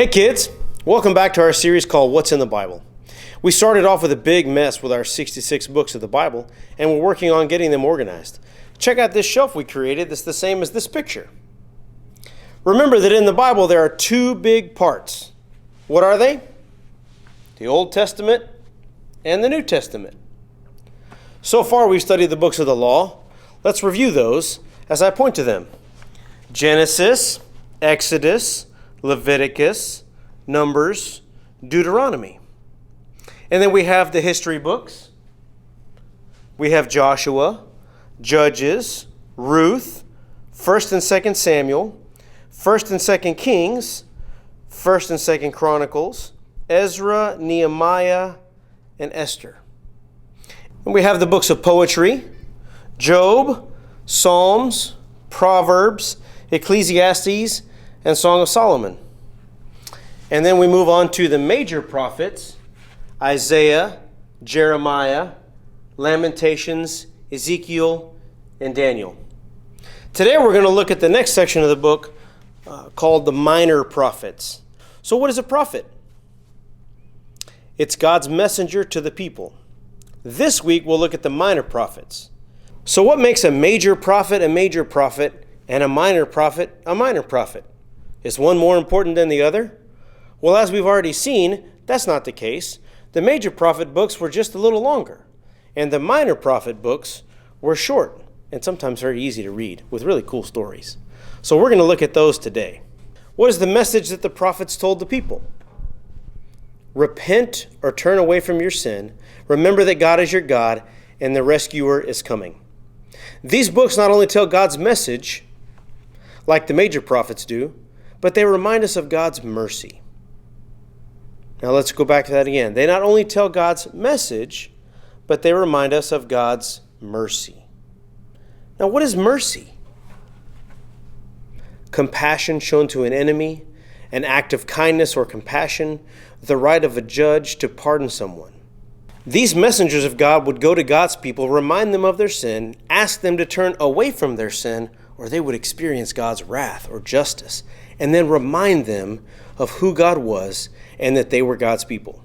Hey kids, welcome back to our series called What's in the Bible. We started off with a big mess with our 66 books of the Bible, and we're working on getting them organized. Check out this shelf we created that's the same as this picture. Remember that in the Bible there are two big parts. What are they? The Old Testament and the New Testament. So far we've studied the books of the law. Let's review those as I point to them. Genesis, Exodus, Leviticus, Numbers, Deuteronomy. And then we have the history books. We have Joshua, Judges, Ruth, 1st and 2nd Samuel, 1st and 2nd Kings, 1st and 2nd Chronicles, Ezra, Nehemiah, and Esther. And we have the books of poetry, Job, Psalms, Proverbs, Ecclesiastes, and Song of Solomon. And then we move on to the major prophets, Isaiah, Jeremiah, Lamentations, Ezekiel, and Daniel. Today we're going to look at the next section of the book called the minor prophets. So what is a prophet? It's God's messenger to the people. This week we'll look at the minor prophets. So what makes a major prophet, and a minor prophet, a minor prophet? Is one more important than the other? Well, as we've already seen, that's not the case. The major prophet books were just a little longer, and the minor prophet books were short and sometimes very easy to read with really cool stories. So we're going to look at those today. What is the message that the prophets told the people? Repent or turn away from your sin. Remember that God is your God and the rescuer is coming. These books not only tell God's message, like the major prophets do, but they remind us of God's mercy. Now let's go back to that again. They not only tell God's message, but they remind us of God's mercy. Now what is mercy? Compassion shown to an enemy, an act of kindness or compassion, the right of a judge to pardon someone. These messengers of God would go to God's people, remind them of their sin, ask them to turn away from their sin, or they would experience God's wrath or justice, and then remind them of who God was and that they were God's people.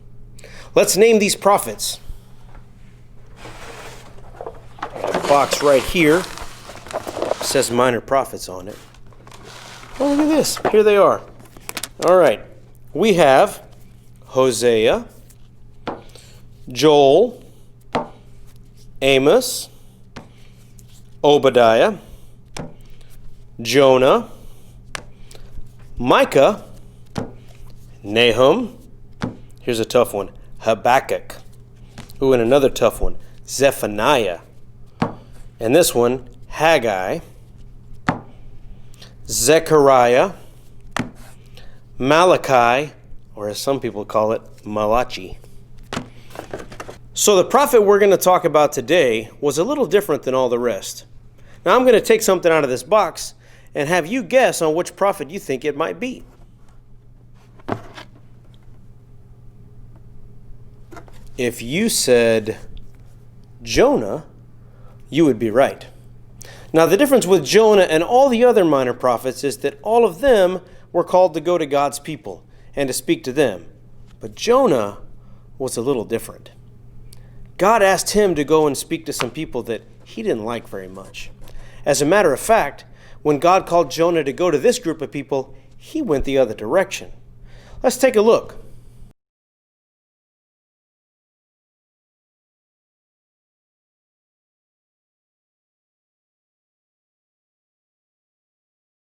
Let's name these prophets. The box right here says minor prophets on it. Oh, look at this. Here they are. All right. We have Hosea, Joel, Amos, Obadiah, Jonah, Micah, Nahum, here's a tough one, Habakkuk. Ooh, and another tough one, Zephaniah. And this one, Haggai, Zechariah, Malachi, or as some people call it, Malachi. So the prophet we're going to talk about today was a little different than all the rest. Now I'm going to take something out of this box and have you guess on which prophet you think it might be. If you said Jonah, you would be right. Now the difference with Jonah and all the other minor prophets is that all of them were called to go to God's people and to speak to them. But Jonah was a little different. God asked him to go and speak to some people that he didn't like very much. As a matter of fact, when God called Jonah to go to this group of people, he went the other direction. Let's take a look.